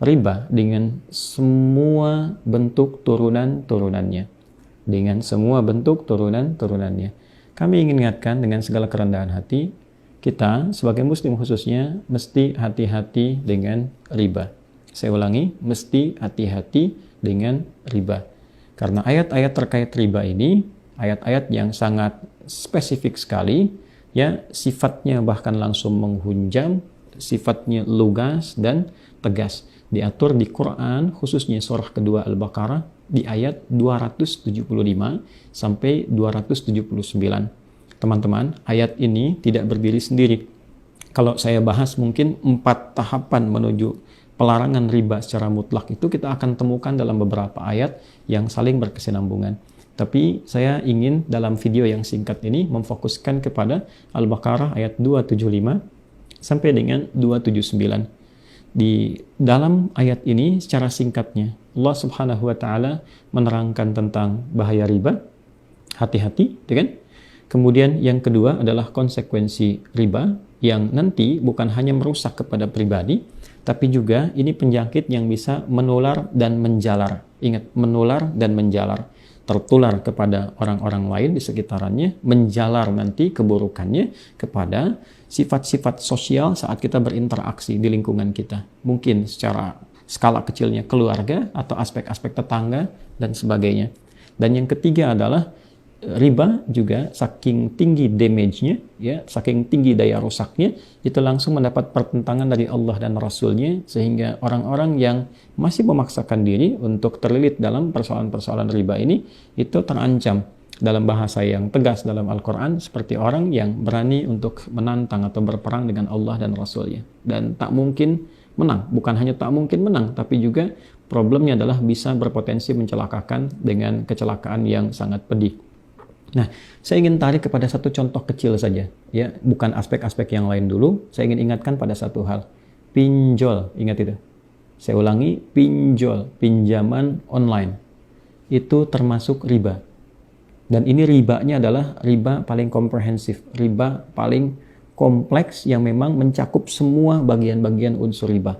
riba dengan semua bentuk turunan-turunannya. Dengan semua bentuk turunan-turunannya. Kami ingin ingatkan dengan segala kerendahan hati, kita sebagai muslim khususnya mesti hati-hati dengan riba. Saya ulangi, mesti hati-hati dengan riba. Karena ayat-ayat terkait riba ini, ayat-ayat yang sangat spesifik sekali, ya, sifatnya bahkan langsung menghunjam, sifatnya lugas dan tegas. Diatur di Quran, khususnya surah kedua Al-Baqarah, di ayat 275 sampai 279. Teman-teman, ayat ini tidak berdiri sendiri. Kalau saya bahas mungkin 4 tahapan menuju pelarangan riba secara mutlak itu kita akan temukan dalam beberapa ayat yang saling berkesinambungan. Tapi saya ingin dalam video yang singkat ini memfokuskan kepada Al-Baqarah ayat 275 sampai dengan 279. Di dalam ayat ini secara singkatnya Allah Subhanahu wa taala menerangkan tentang bahaya riba, hati-hati, kan? Kemudian yang kedua adalah konsekuensi riba yang nanti bukan hanya merusak kepada pribadi, tapi juga ini penyakit yang bisa menular dan menjalar. Ingat, menular dan menjalar. Tertular kepada orang-orang lain di sekitarannya, menjalar nanti keburukannya kepada sifat-sifat sosial saat kita berinteraksi di lingkungan kita. Mungkin secara skala kecilnya keluarga atau aspek-aspek tetangga dan sebagainya. Dan yang ketiga adalah riba juga saking tinggi damage-nya, ya, saking tinggi daya rusaknya, itu langsung mendapat pertentangan dari Allah dan Rasul-Nya, sehingga orang-orang yang masih memaksakan diri untuk terlilit dalam persoalan-persoalan riba ini, itu terancam dalam bahasa yang tegas dalam Al-Quran, seperti orang yang berani untuk menantang atau berperang dengan Allah dan Rasul-Nya. Dan tak mungkin menang, bukan hanya tak mungkin menang, tapi juga problemnya adalah bisa berpotensi mencelakakan dengan kecelakaan yang sangat pedih. Nah, saya ingin tarik kepada satu contoh kecil saja, ya, bukan aspek-aspek yang lain dulu. Saya ingin ingatkan pada satu hal, pinjol, ingat itu. Saya ulangi, pinjol, pinjaman online, itu termasuk riba. Dan ini ribanya adalah riba paling komprehensif, riba paling kompleks yang memang mencakup semua bagian-bagian unsur riba.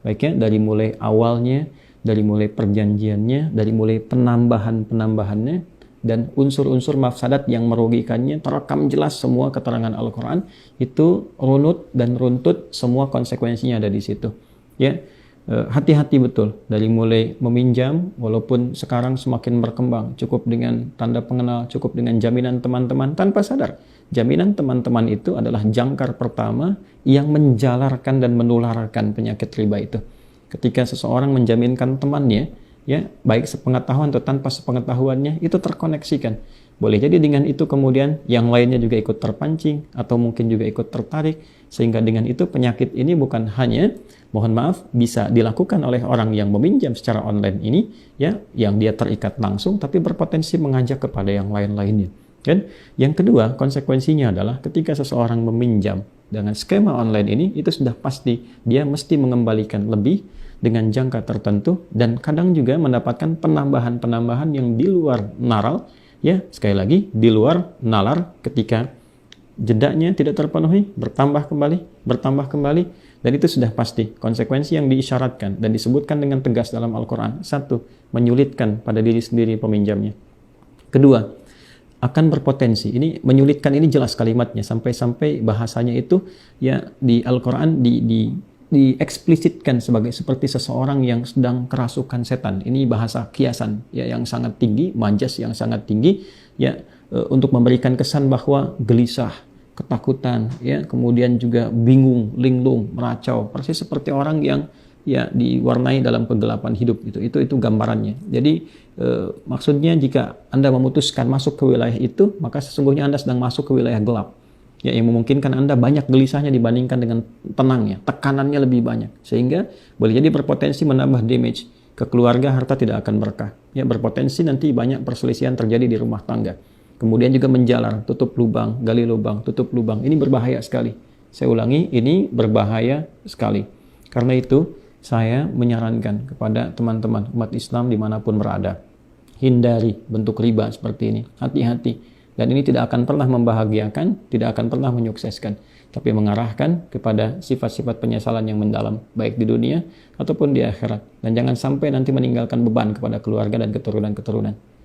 Baik ya, dari mulai awalnya, dari mulai perjanjiannya, dari mulai penambahannya, dan unsur-unsur mafsadat yang merugikannya terekam jelas semua keterangan Al-Quran, itu runut dan runtut semua konsekuensinya ada di situ. Ya, hati-hati betul dari mulai meminjam, walaupun sekarang semakin berkembang, cukup dengan tanda pengenal, cukup dengan jaminan teman-teman, tanpa sadar jaminan teman-teman itu adalah jangkar pertama yang menjalarkan dan menularkan penyakit riba itu. Ketika seseorang menjaminkan temannya, ya, baik sepengetahuan atau tanpa sepengetahuannya, itu terkoneksikan. Boleh jadi dengan itu kemudian yang lainnya juga ikut terpancing atau mungkin juga ikut tertarik, sehingga dengan itu penyakit ini bukan hanya, mohon maaf, bisa dilakukan oleh orang yang meminjam secara online ini, ya, yang dia terikat langsung, tapi berpotensi mengajak kepada yang lain-lainnya. Kan? Yang kedua, konsekuensinya adalah ketika seseorang meminjam dengan skema online ini, itu sudah pasti dia mesti mengembalikan lebih dengan jangka tertentu, dan kadang juga mendapatkan penambahan-penambahan yang di luar nalar, ya, sekali lagi di luar nalar, ketika jedanya tidak terpenuhi, bertambah kembali, dan itu sudah pasti konsekuensi yang diisyaratkan dan disebutkan dengan tegas dalam Al-Quran. Satu, menyulitkan pada diri sendiri peminjamnya. Kedua, akan berpotensi, ini menyulitkan, ini jelas kalimatnya, sampai-sampai bahasanya itu, ya, di Al-Quran dieksplisitkan sebagai seperti seseorang yang sedang kerasukan setan. Ini bahasa kiasan, ya, yang sangat tinggi, majas yang sangat tinggi, ya, untuk memberikan kesan bahwa gelisah, ketakutan, ya, kemudian juga bingung, linglung, meracau, persis seperti orang yang, ya, diwarnai dalam kegelapan hidup. Itu gambarannya. Jadi maksudnya jika Anda memutuskan masuk ke wilayah itu, maka sesungguhnya Anda sedang masuk ke wilayah gelap, ya, yang memungkinkan Anda banyak gelisahnya dibandingkan dengan tenangnya, tekanannya lebih banyak, sehingga boleh jadi berpotensi menambah damage ke keluarga, harta tidak akan berkah, ya, berpotensi nanti banyak perselisihan terjadi di rumah tangga, kemudian juga menjalar, tutup lubang, gali lubang, tutup lubang. Ini berbahaya sekali. Saya ulangi, ini berbahaya sekali. Karena itu saya menyarankan kepada teman-teman umat Islam dimanapun berada, hindari bentuk riba seperti ini, hati-hati. Dan ini tidak akan pernah membahagiakan, tidak akan pernah menyukseskan. tapi mengarahkan kepada sifat-sifat penyesalan yang mendalam, baik di dunia ataupun di akhirat. Dan jangan sampai nanti meninggalkan beban kepada keluarga dan keturunan-keturunan.